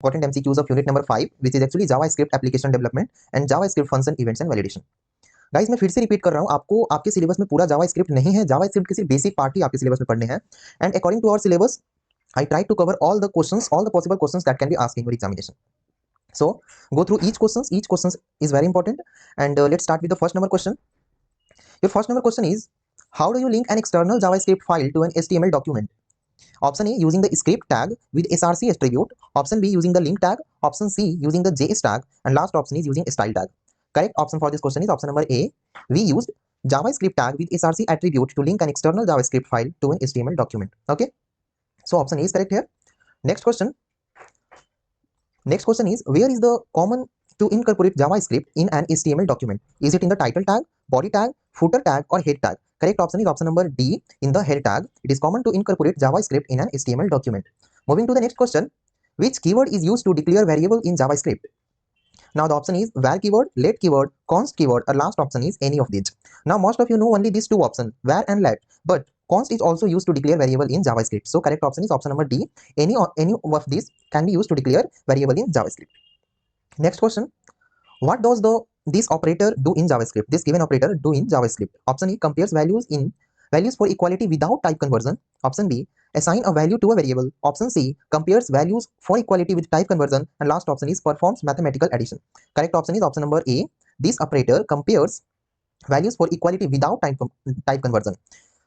important MCQs of unit number 5, which is actually JavaScript application development and JavaScript function events and validation. Guys मैं फिर से repeat कर रहा हूं, आपको आपके सिलेबस में पूरा जावास्क्रिप्ट नहीं है, जावास्क्रिप्ट के सिर्फ बेसिक पार्ट ही आपके सिलेबस में पढ़ने हैं. And according to our syllabus I try to cover all the questions, all the possible questions that can be asked in your examination. So go through each questions. Each question is very important. And let's start with the first number question. Your first number question is, how do you link an external JavaScript file to an HTML document? Option A, using the script tag with src attribute. Option B, using the link tag. Option C, using the js tag. And last option is using style tag. Correct option for this question is option number A. We used JavaScript tag with src attribute to link an external JavaScript file to an HTML document. Okay. So option A is correct here. Next question. Next question is, where is the common to incorporate JavaScript in an HTML document? Is it in the title tag, body tag, footer tag, or head tag? Correct option is option number D, in the head tag. It is common to incorporate JavaScript in an HTML document. Moving to the next question. Which keyword is used to declare variable in JavaScript? Now the option is var keyword, let keyword, const keyword, or last option is any of these. Now most of you know only these two options, var and let, but const is also used to declare variable in JavaScript. So correct option is option number D. Any of these can be used to declare variable in JavaScript. Next question. What does this operator do in JavaScript? This given operator do in JavaScript. Option E, compares values for equality without type conversion. Option B, assign a value to a variable. Option C, compares values for equality with type conversion. And last option is performs mathematical addition. Correct option is option number A. This operator compares values for equality without type conversion.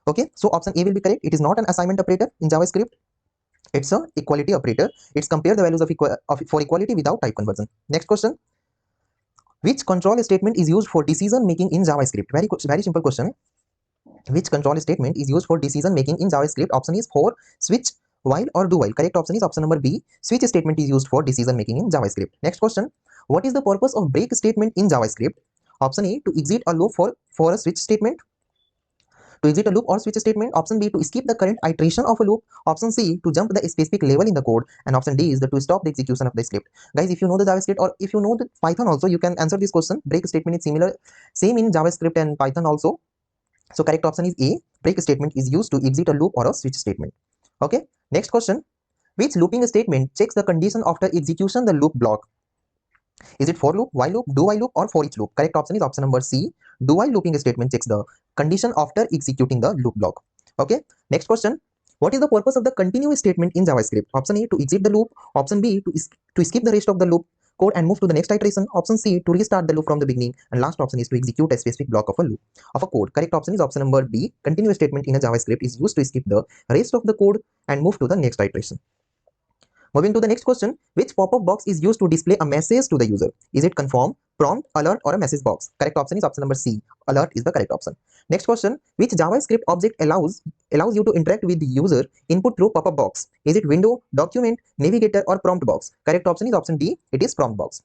Okay, so option A will be correct. It is not an assignment operator in JavaScript. It's a equality operator. It's compare the values for equality without type conversion. Next question. Which control statement is used for decision making in JavaScript? Very simple question. Which control statement is used for decision making in JavaScript? Option is for switch, while, or do while. Correct option is option number B. Switch statement is used for decision making in JavaScript. Next question. What is the purpose of break statement in JavaScript? Option A, to exit a loop for a switch statement. To exit a loop or switch statement. Option B, to skip the current iteration of a loop. Option C, to jump the specific level in the code. And option D is to stop the execution of the script. Guys, if you know the JavaScript or if you know the Python also, you can answer this question. Break statement is same in JavaScript and Python also. So correct option is A. Break statement is used to exit a loop or a switch statement. Okay. Next question. Which looping statement checks the condition after execution the loop block? Is it for loop, while loop, do while loop, or for each loop? Correct option is option number C. Do while looping statement checks the condition after executing the loop block. Okay. Next question. What is the purpose of the continue statement in JavaScript? Option A, to exit the loop. Option B, to skip the rest of the loop code and move to the next iteration. Option C, to restart the loop from the beginning. And last option is to execute a specific block of a loop of a code. Correct option is option number B. Continue statement in a JavaScript is used to skip the rest of the code and move to the next iteration. Moving to the next question. Which pop-up box is used to display a message to the user? Is it confirm, prompt, alert, or a message box? Correct option is option number C. Alert is the correct option. Next question. Which JavaScript object allows you to interact with the user input through pop-up box? Is it window, document, navigator, or prompt box? Correct option is option D. It is prompt box.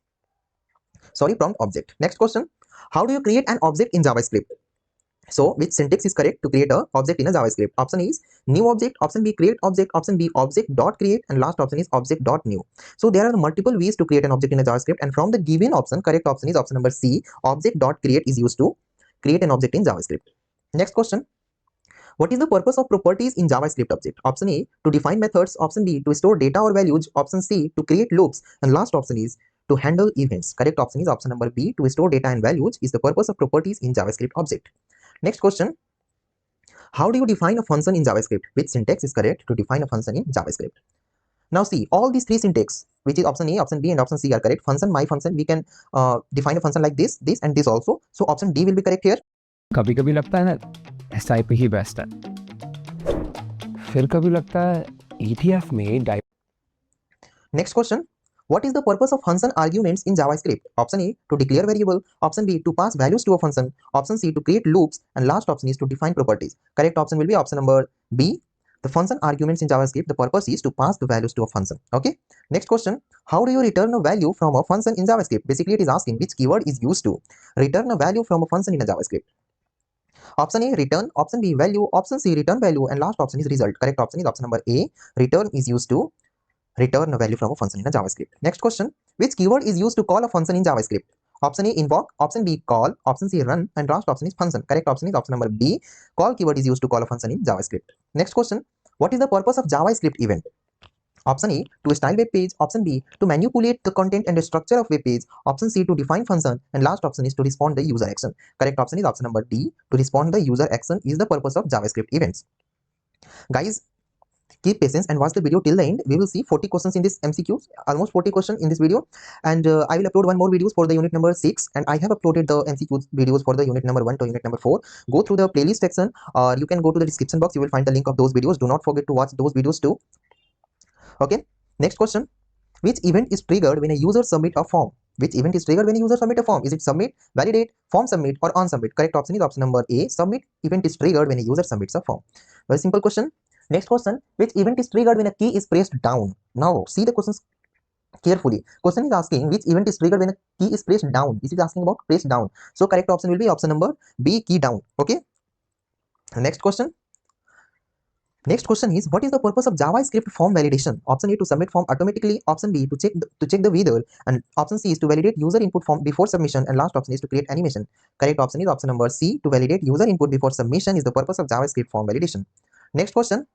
Sorry, prompt object. Next question. How do you create an object in JavaScript? So which syntax is correct to create an object in a JavaScript? Option is new object, option B create object, option B object dot create, and last option is object dot new. So there are multiple ways to create an object in a JavaScript, and from the given option, correct option is option number C. Object dot create is used to create an object in JavaScript. Next question. What is the purpose of properties in JavaScript object? Option A, to define methods. Option B, to store data or values. Option C, to create loops, and last option is to handle events. Correct option is option number B. To store data and values is the purpose of properties in JavaScript object. Next question. How do you define a function in JavaScript? Which syntax is correct to define a function in JavaScript? Now see, all these three syntax, which is option A, option B, and option C are correct. Function, my function, we can define a function like this, and this also. So option D will be correct here. कभी कभी लगता है ना SIP ही best है, फिर कभी लगता है ETF में die. Next question. What is the purpose of function arguments in JavaScript? Option A, to declare variable. Option B, to pass values to a function. Option C, to create loops, and last option is to define properties. Correct option will be option number B. The function arguments in JavaScript, the purpose is to pass the values to a function. Okay. Next question. How do you return a value from a function in JavaScript? Basically, it is asking which keyword is used to return a value from a function in a JavaScript. Option A, return. Option B, value. Option C, return value, and last option is result. Correct option is option number A. Return is used to return a value from a function in a JavaScript. Next question. Which keyword is used to call a function in JavaScript? Option A, invoke. Option B, call. Option C, run, and last option is function. Correct option is option number B. Call keyword is used to call a function in JavaScript. Next question. What is the purpose of JavaScript event? Option A, to style web page. Option B, to manipulate the content and the structure of web page. Option C, to define function. And last option is to respond the user action. Correct option is option number D, to respond the user action is the purpose of JavaScript events. Guys, keep patience and watch the video till the end. We will see 40 questions in this MCQs, almost 40 questions in this video, and I will upload one more videos for the unit number 6, and I have uploaded the MCQ videos for the unit number 1 to unit number 4. Go through the playlist section, or you can go to the description box. You will find the link of those videos. Do not forget to watch those videos too. Okay, next question. Which event is triggered when a user submit a form? Which event is triggered when a user submit a form? Is it submit, validate, form submit, or on submit? Correct option is option number A. Submit event is triggered when a user submits a form. Very simple question. Next question. Which event is triggered when a key is pressed down? Now see the questions carefully. Question is asking which event is triggered when a key is pressed down. This is asking about pressed down. So correct option will be option number B, key down. Okay. Next question. Next question is, what is the purpose of JavaScript form validation? Option A, to submit form automatically. Option B, to check the whether, and option C is to validate user input form before submission, and last option is to create animation. Correct option is option number C, to validate user input before submission is the purpose of JavaScript form validation. Next question.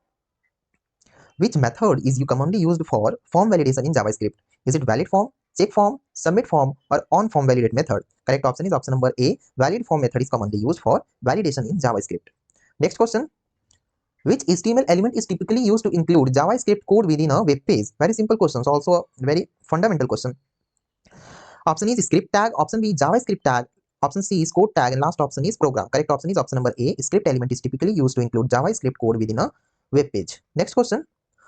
Which method is commonly used for form validation in JavaScript? Is it valid form, check form, submit form, or on form validate method? Correct option is option number A, valid form method is commonly used for validation in JavaScript. Next question. Which HTML element is typically used to include JavaScript code within a web page? Very simple questions, also a very fundamental question. Option is script tag, option B JavaScript tag, option C is code tag, and last option is program. Correct option is option number A, script element is typically used to include JavaScript code within a web page. Next question.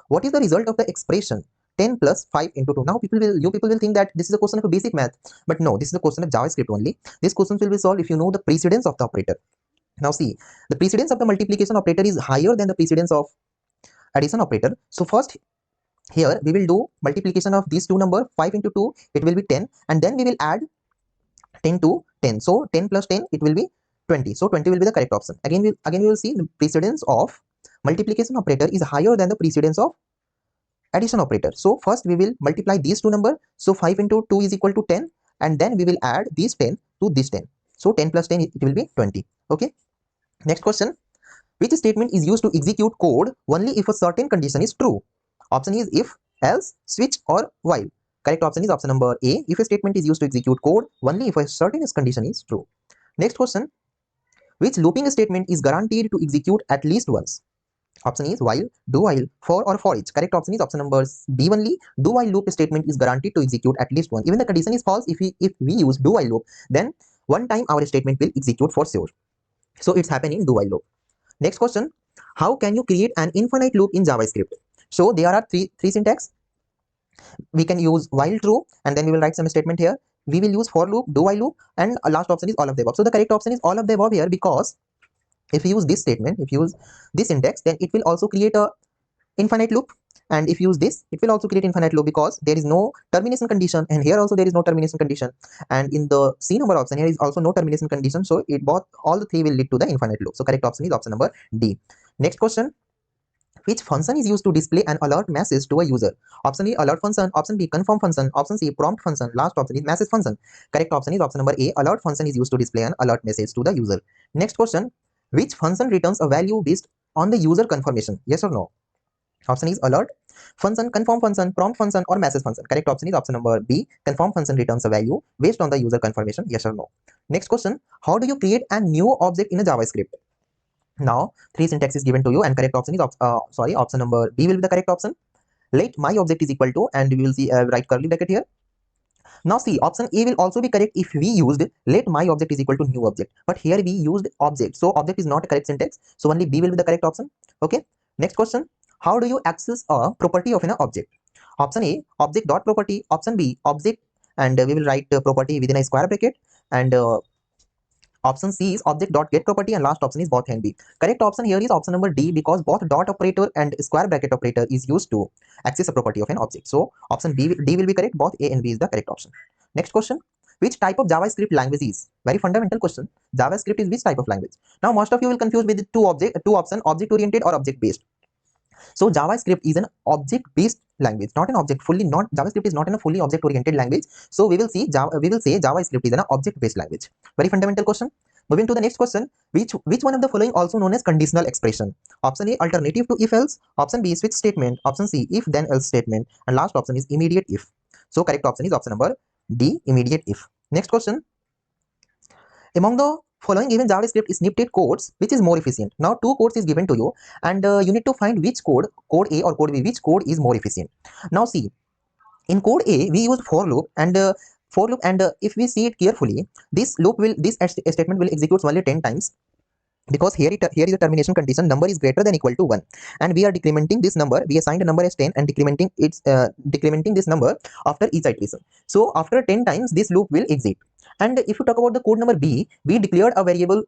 What is the result of the expression 10 plus 5 into 2? Now you people will think that this is a question of a basic math, but no, this is a question of JavaScript only. This question will be solved if you know the precedence of the operator. Now see, the precedence of the multiplication operator is higher than the precedence of addition operator. So first here we will do multiplication of these two numbers, 5 into 2, it will be 10, and then we will add 10 to 10. So 10 plus 10, it will be 20. So 20 will be the correct option. Again we will see the precedence of multiplication operator is higher than the precedence of addition operator. So first we will multiply these two numbers. So 5 into 2 is equal to 10, and then we will add this 10 to this 10. So 10 plus 10, it will be 20. Okay. Next question. Which statement is used to execute code only if a certain condition is true? Option is if, else, switch, or while. Correct option is option number A. If a statement is used to execute code only if a certain condition is true. Next question. Which looping statement is guaranteed to execute at least once? Option is while, do while, for, or for each. Correct option is option number B only. Do while loop statement is guaranteed to execute at least once. Even the condition is false. If we use do while loop, then one time our statement will execute for sure. So it's happening in do while loop. Next question. How can you create an infinite loop in JavaScript? So there are three syntax. We can use while true, and then we will write some statement here. We will use for loop, do while loop, and last option is all of the above. So the correct option is all of the above here, because if you use this statement, if you use this syntax, then it will also create a infinite loop, and if you use this, it will also create infinite loop, because there is no termination condition, and here also there is no termination condition, and in the C number option here is also no termination condition. So all the three will lead to the infinite loop. So correct option is option number D. Next question. Which function is used to display an alert message to a user? Option A, alert function. Option B, confirm function. Option C, prompt function. Last option is message function. Correct option is option number A, alert function is used to display an alert message to the user. Next question. Which function returns a value based on the user confirmation? Yes or no? Option is alert function, confirm function, prompt function, or message function. Correct option is option number B, confirm function returns a value based on the user confirmation. Yes or no? Next question. How do you create a new object in a JavaScript? Now three syntax is given to you, and correct option is option number B will be the correct option. Let my object is equal to, and we will see right curly bracket here. Now see, option A will also be correct if we used let my object is equal to new object, but here we used object, so object is not a correct syntax, so only B will be the correct option. Okay. Next question. How do you access a property of an object? Option A, object dot property. Option B, object, and we will write property within a square bracket, and option C is object dot get property, and last option is both and B. Correct option here is option number D, because both dot operator and square bracket operator is used to access a property of an object. So option D will be correct. Both A and B is the correct option. Next question. Which type of JavaScript language is? Very fundamental question. JavaScript is which type of language? Now most of you will confuse with two option, object oriented or object based. So JavaScript is an object based language, not an object JavaScript is not a fully object oriented language. So we will say JavaScript is an object based language. Very fundamental question. Moving to the next question, which one of the following also known as conditional expression? Option A, alternative to if else. Option B, switch statement. Option C, if then else statement. And last option is immediate if. So correct option is option number D, immediate if. Next question, among the following given JavaScript snippet codes, which is more efficient? Now two codes is given to you, and you need to find which code A or code B, which code is more efficient. Now see, in code A we use for loop, and if we see it carefully, this statement will execute only 10 times, because here is a termination condition, number is greater than equal to 1, and we are decrementing this number. We assigned a number as 10 and decrementing this number after each iteration. So after 10 times this loop will exit. And if you talk about the code number B, we declared a variable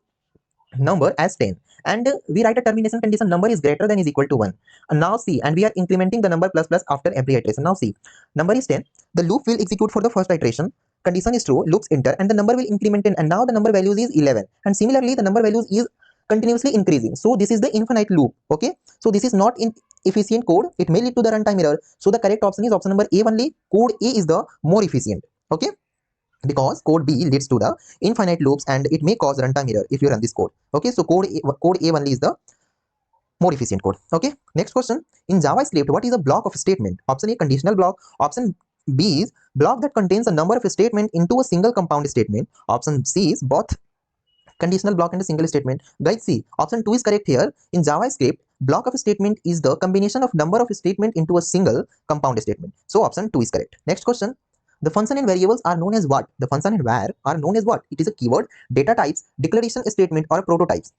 number as 10, and we write a termination condition, number is greater than is equal to 1. And now see, and we are incrementing the number plus plus after every iteration. Now see, number is 10, the loop will execute for the first iteration, condition is true, loops enter, and the number will increment 10, and now the number values is 11, and similarly the number values is continuously increasing. So this is the infinite loop. Okay, so this is not in efficient code, it may lead to the runtime error. So the correct option is option number A only. Code A is the more efficient. Okay, because code B leads to the infinite loops and it may cause runtime error if you run this code. Okay, so code A only is the more efficient code. Okay, next question, in JavaScript what is a block of statement? Option A, conditional block. Option B is block that contains a number of statement into a single compound statement. Option C is both conditional block and a single statement. Guys, see, option 2 is correct here. In JavaScript, block of a statement is the combination of number of statement into a single compound statement. So option 2 is correct. Next question, the function and variables are known as what? The function and var are known as what? It is a keyword, data types, declaration statement, or prototypes.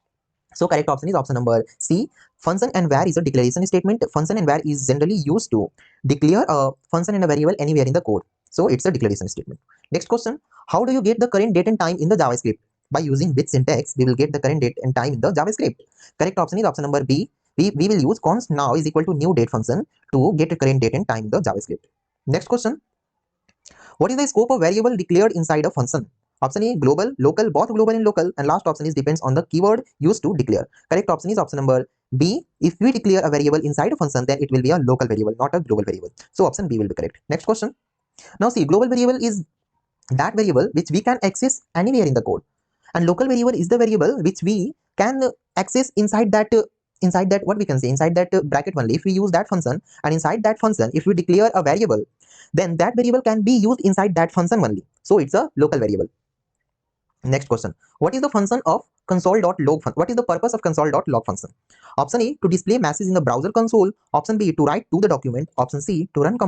So correct option is option number C. Function and var is a declaration statement. Function and var is generally used to declare a function and a variable anywhere in the code. So it's a declaration statement. Next question, how do you get the current date and time in the JavaScript? By using which syntax we will get the current date and time in the JavaScript? Correct option is option number B. We will use const now is equal to new date function to get the current date and time in the JavaScript. Next question, what is the scope of variable declared inside a function? Option A, global, local, both global and local, and last option is depends on the keyword used to declare. Correct option is option number B. If we declare a variable inside a function, then it will be a local variable, not a global variable. So option B will be correct. Next question. Now see, global variable is that variable which we can access anywhere in the code, and local variable is the variable which we can access inside that what we can say, inside that bracket only. If we use that function, and inside that function if we declare a variable, then that variable can be used inside that function only. So it's a local variable. Next question, what is the function of console.log function? What is the purpose of console.log function? Option A, to display message in the browser console. Option B, to write to the document. Option C, to run command.